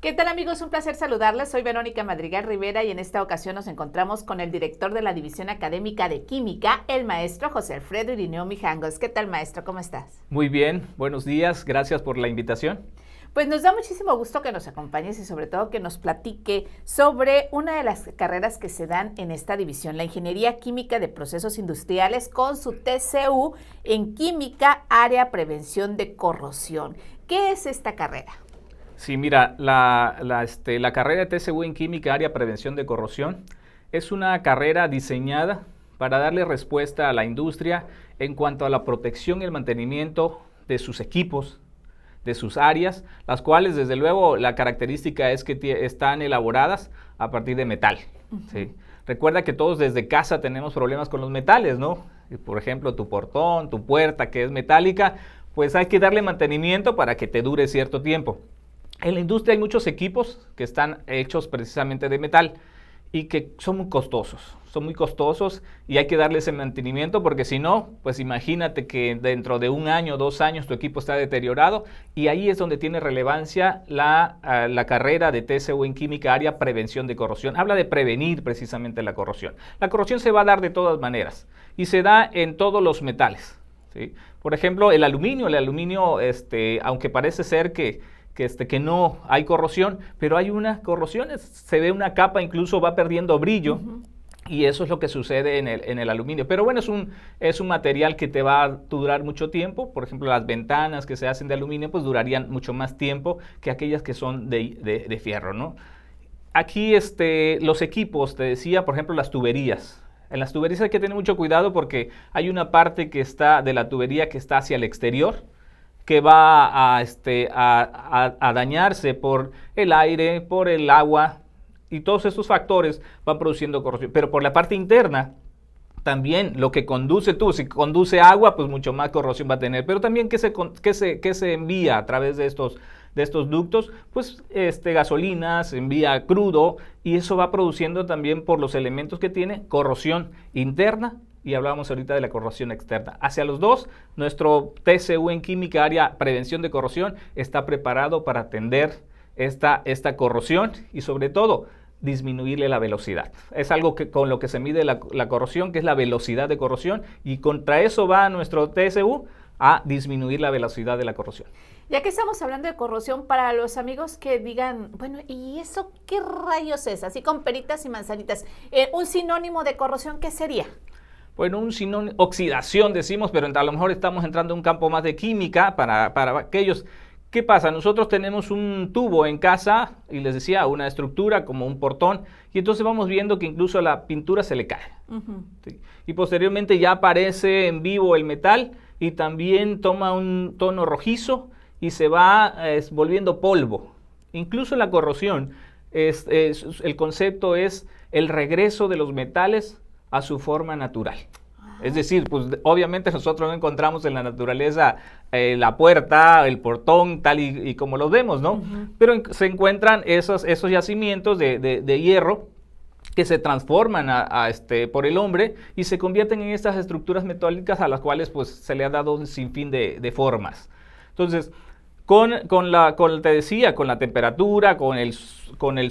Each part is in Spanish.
¿Qué tal, amigos? Un placer saludarles. Soy Verónica Madrigal Rivera y en esta ocasión nos encontramos con el director de la División Académica de Química, el maestro José Alfredo Irineo Mijangos. ¿Qué tal, maestro? ¿Cómo estás? Muy bien, buenos días, gracias por la invitación. Pues nos da muchísimo gusto que nos acompañes y sobre todo que nos platique sobre una de las carreras que se dan en esta división, la Ingeniería Química de Procesos Industriales con su TCU en Química, Área Prevención de Corrosión. ¿Qué es esta carrera? Sí, mira, la carrera de TCU en Química, Área Prevención de Corrosión, es una carrera diseñada para darle respuesta a la industria en cuanto a la protección y el mantenimiento de sus equipos, de sus áreas, las cuales desde luego la característica es que están elaboradas a partir de metal. ¿Sí? Recuerda que todos desde casa tenemos problemas con los metales, ¿no? Por ejemplo, tu portón, tu puerta que es metálica, pues hay que darle mantenimiento para que te dure cierto tiempo. En la industria hay muchos equipos que están hechos precisamente de metal y que son muy costosos y hay que darle ese mantenimiento porque si no, pues imagínate que dentro de 1 año, 2 años tu equipo está deteriorado y ahí es donde tiene relevancia la carrera de TCU en Química, Área Prevención de Corrosión. Habla de prevenir precisamente la corrosión. La corrosión se va a dar de todas maneras y se da en todos los metales, ¿sí? Por ejemplo, el aluminio, aunque parece ser que no hay corrosión, pero hay una corrosión, se ve una capa, incluso va perdiendo brillo, y eso es lo que sucede en el aluminio. Pero bueno, es un material que te va a durar mucho tiempo. Por ejemplo, las ventanas que se hacen de aluminio, pues durarían mucho más tiempo que aquellas que son de fierro, ¿no? Aquí los equipos, te decía, por ejemplo, las tuberías. En las tuberías hay que tener mucho cuidado porque hay una parte que está de la tubería que está hacia el exterior, que va a dañarse por el aire, por el agua, y todos esos factores van produciendo corrosión. Pero por la parte interna, también lo que conduce si conduce agua, pues mucho más corrosión va a tener. Pero también que se envía a través de estos ductos, pues gasolina, se envía crudo, y eso va produciendo también por los elementos que tiene corrosión interna. Y hablábamos ahorita de la corrosión externa. Hacia los dos, nuestro TCU en Química, Área Prevención de Corrosión, está preparado para atender esta corrosión y sobre todo disminuirle la velocidad. Es algo con lo que se mide la corrosión, que es la velocidad de corrosión, y contra eso va nuestro TCU a disminuir la velocidad de la corrosión. Ya que estamos hablando de corrosión, para los amigos que digan, bueno, ¿y eso qué rayos es? Así con peritas y manzanitas. Un sinónimo de corrosión, ¿qué sería? Bueno, un sinónimo, oxidación decimos, pero a lo mejor estamos entrando en un campo más de química para aquellos. ¿Qué pasa? Nosotros tenemos un tubo en casa y les decía, una estructura como un portón, y entonces vamos viendo que incluso la pintura se le cae. ¿Sí? Y posteriormente ya aparece en vivo el metal y también toma un tono rojizo y se va volviendo polvo. Incluso la corrosión, el concepto es el regreso de los metales a su forma natural. Es decir, pues obviamente nosotros no encontramos en la naturaleza la puerta, el portón, tal y como lo vemos, ¿no? Pero se encuentran esos yacimientos de hierro que se transforman por el hombre y se convierten en estas estructuras metálicas a las cuales pues se le ha dado un sinfín de formas. Entonces, te decía, con la temperatura, con el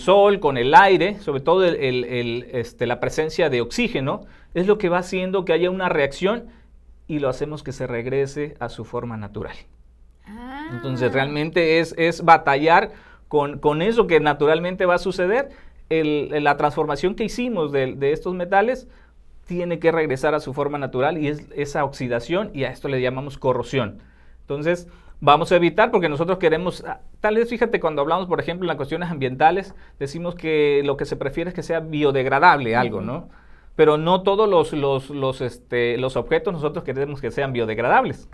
sol, con el aire, sobre todo la presencia de oxígeno, es lo que va haciendo que haya una reacción y lo hacemos que se regrese a su forma natural. Entonces realmente es batallar con eso que naturalmente va a suceder. La transformación que hicimos de estos metales tiene que regresar a su forma natural y es esa oxidación, y a esto le llamamos corrosión. Entonces, vamos a evitar, porque nosotros queremos, tal vez fíjate, cuando hablamos, por ejemplo, en las cuestiones ambientales, decimos que lo que se prefiere es que sea biodegradable algo, ¿no? Pero no todos los objetos nosotros queremos que sean biodegradables.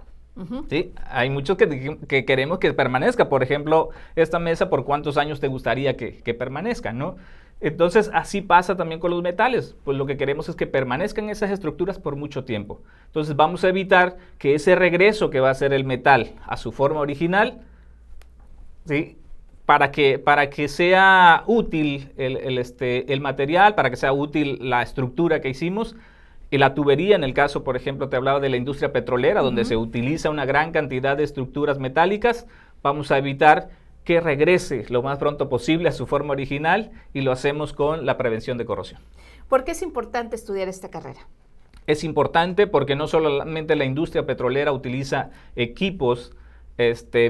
¿Sí? Hay muchos que queremos que permanezca. Por ejemplo, esta mesa, ¿por cuántos años te gustaría que permanezca, no? Entonces, así pasa también con los metales. Pues lo que queremos es que permanezcan esas estructuras por mucho tiempo. Entonces, vamos a evitar que ese regreso que va a hacer el metal a su forma original, ¿sí?, para que sea útil el material, para que sea útil la estructura que hicimos. Y la tubería, en el caso, por ejemplo, te hablaba de la industria petrolera, donde se utiliza una gran cantidad de estructuras metálicas, vamos a evitar que regrese lo más pronto posible a su forma original, y lo hacemos con la prevención de corrosión. ¿Por qué es importante estudiar esta carrera? Es importante porque no solamente la industria petrolera utiliza equipos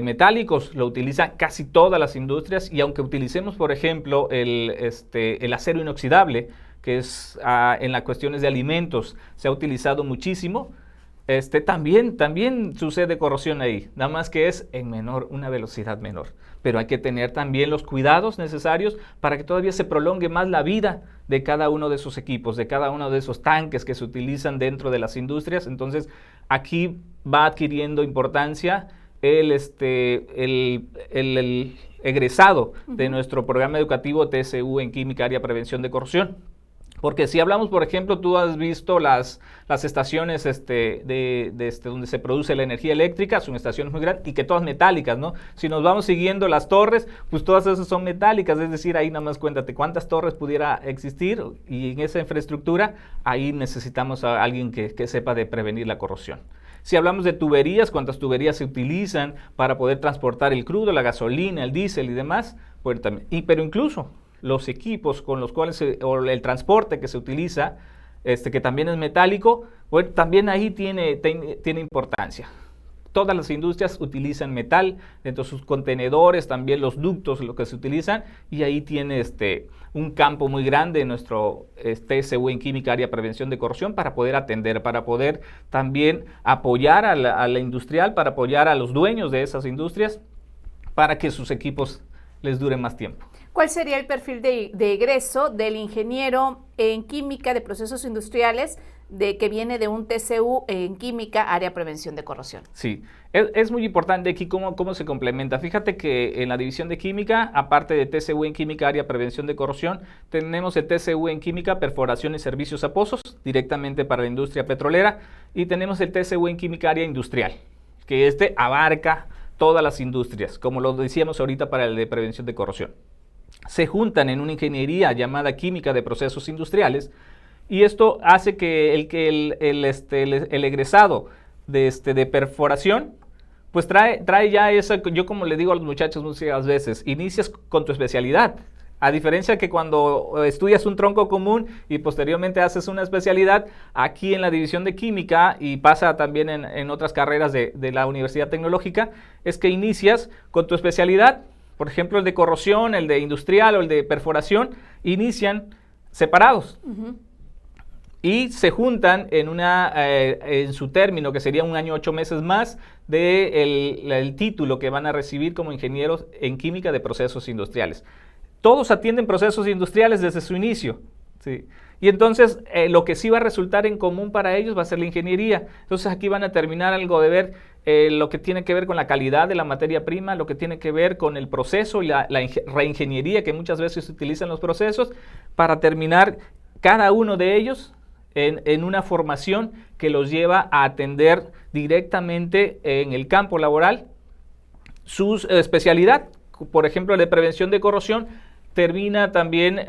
metálicos, lo utilizan casi todas las industrias, y aunque utilicemos, por ejemplo, el acero inoxidable, que es en las cuestiones de alimentos, se ha utilizado muchísimo, también sucede corrosión ahí, nada más que es en una velocidad menor. Pero hay que tener también los cuidados necesarios para que todavía se prolongue más la vida de cada uno de esos equipos, de cada uno de esos tanques que se utilizan dentro de las industrias. Entonces, aquí va adquiriendo importancia el egresado de nuestro programa educativo TSU en Química Área Prevención de Corrosión. Porque si hablamos, por ejemplo, tú has visto las estaciones donde se produce la energía eléctrica, son estaciones muy grandes y que todas metálicas, ¿no? Si nos vamos siguiendo las torres, pues todas esas son metálicas, es decir, ahí nada más cuéntate cuántas torres pudiera existir, y en esa infraestructura, ahí necesitamos a alguien que sepa de prevenir la corrosión. Si hablamos de tuberías, cuántas tuberías se utilizan para poder transportar el crudo, la gasolina, el diésel y demás, pues también. Pero incluso los equipos con los cuales, o el transporte que se utiliza, que también es metálico, pues también ahí tiene importancia. Todas las industrias utilizan metal dentro de sus contenedores, también los ductos, lo que se utilizan, y ahí tiene un campo muy grande en nuestro TSU en Química Área Prevención de Corrosión para poder atender, para poder también apoyar a la industrial, para apoyar a los dueños de esas industrias, para que sus equipos les duren más tiempo. ¿Cuál sería el perfil de egreso del ingeniero en química de procesos industriales que viene de un TCU en química área prevención de corrosión? Sí, es muy importante aquí cómo se complementa. Fíjate que en la división de química, aparte de TCU en química área prevención de corrosión, tenemos el TCU en química perforación y servicios a pozos, directamente para la industria petrolera, y tenemos el TCU en química área industrial, que abarca todas las industrias, como lo decíamos ahorita para el de prevención de corrosión. Se juntan en una ingeniería llamada química de procesos industriales, y esto hace que el egresado de perforación pues trae ya esa. Yo, como le digo a los muchachos muchas veces, inicias con tu especialidad, a diferencia que cuando estudias un tronco común y posteriormente haces una especialidad. Aquí en la división de química, y pasa también en otras carreras de la Universidad Tecnológica, es que inicias con tu especialidad. Por ejemplo, el de corrosión, el de industrial o el de perforación inician separados. Y se juntan en su término, que sería 1 año 8 meses más del título que van a recibir como ingenieros en química de procesos industriales. Todos atienden procesos industriales desde su inicio, ¿sí? Y entonces lo que sí va a resultar en común para ellos va a ser la ingeniería. Entonces aquí van a terminar algo de ver lo que tiene que ver con la calidad de la materia prima, lo que tiene que ver con el proceso y la reingeniería que muchas veces se utilizan los procesos, para terminar cada uno de ellos en una formación que los lleva a atender directamente en el campo laboral su especialidad. Por ejemplo, el de prevención de corrosión termina también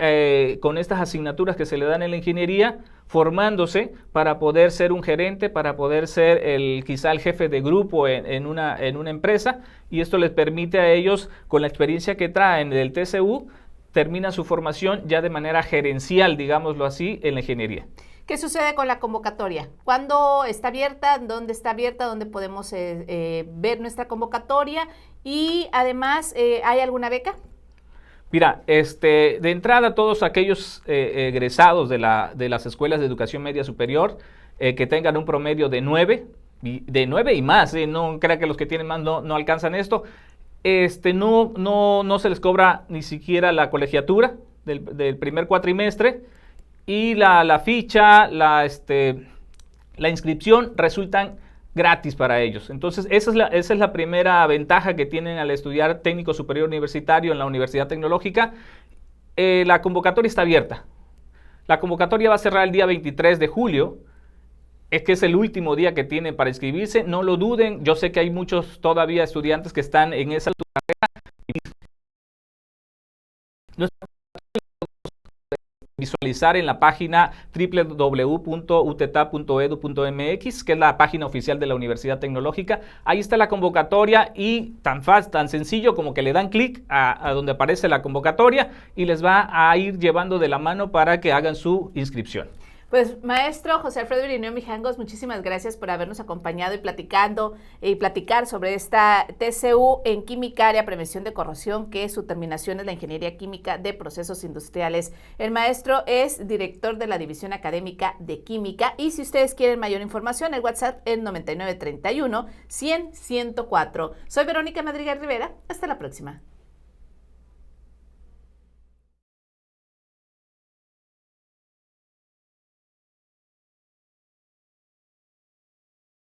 con estas asignaturas que se le dan en la ingeniería, formándose para poder ser un gerente, para poder ser quizá el jefe de grupo en una empresa, y esto les permite a ellos, con la experiencia que traen del TCU, termina su formación ya de manera gerencial, digámoslo así, en la ingeniería. ¿Qué sucede con la convocatoria? ¿Cuándo está abierta? ¿Dónde está abierta? ¿Dónde podemos ver nuestra convocatoria? Y además, ¿hay alguna beca? Mira, de entrada, todos aquellos egresados de las escuelas de educación media superior que tengan un promedio de 9 y más, no crea que los que tienen más no alcanzan esto, no se les cobra ni siquiera la colegiatura del primer cuatrimestre, y la ficha, la inscripción resultan gratis para ellos. Entonces, esa es la primera ventaja que tienen al estudiar técnico superior universitario en la Universidad Tecnológica. La convocatoria está abierta. La convocatoria va a cerrar el día 23 de julio, que es el último día que tienen para inscribirse. No lo duden, yo sé que hay muchos todavía estudiantes que están en esa carrera. visualizar en la página www.uteta.edu.mx, que es la página oficial de la Universidad Tecnológica. Ahí está la convocatoria y tan fácil, tan sencillo como que le dan clic a donde aparece la convocatoria y les va a ir llevando de la mano para que hagan su inscripción. Pues maestro José Alfredo Irineo Mijangos, muchísimas gracias por habernos acompañado y platicar sobre esta TCU en Química Área Prevención de Corrosión, que su terminación es la Ingeniería Química de Procesos Industriales. El maestro es director de la División Académica de Química y si ustedes quieren mayor información, el WhatsApp es 9931 100 104. Soy Verónica Madrigal Rivera, hasta la próxima.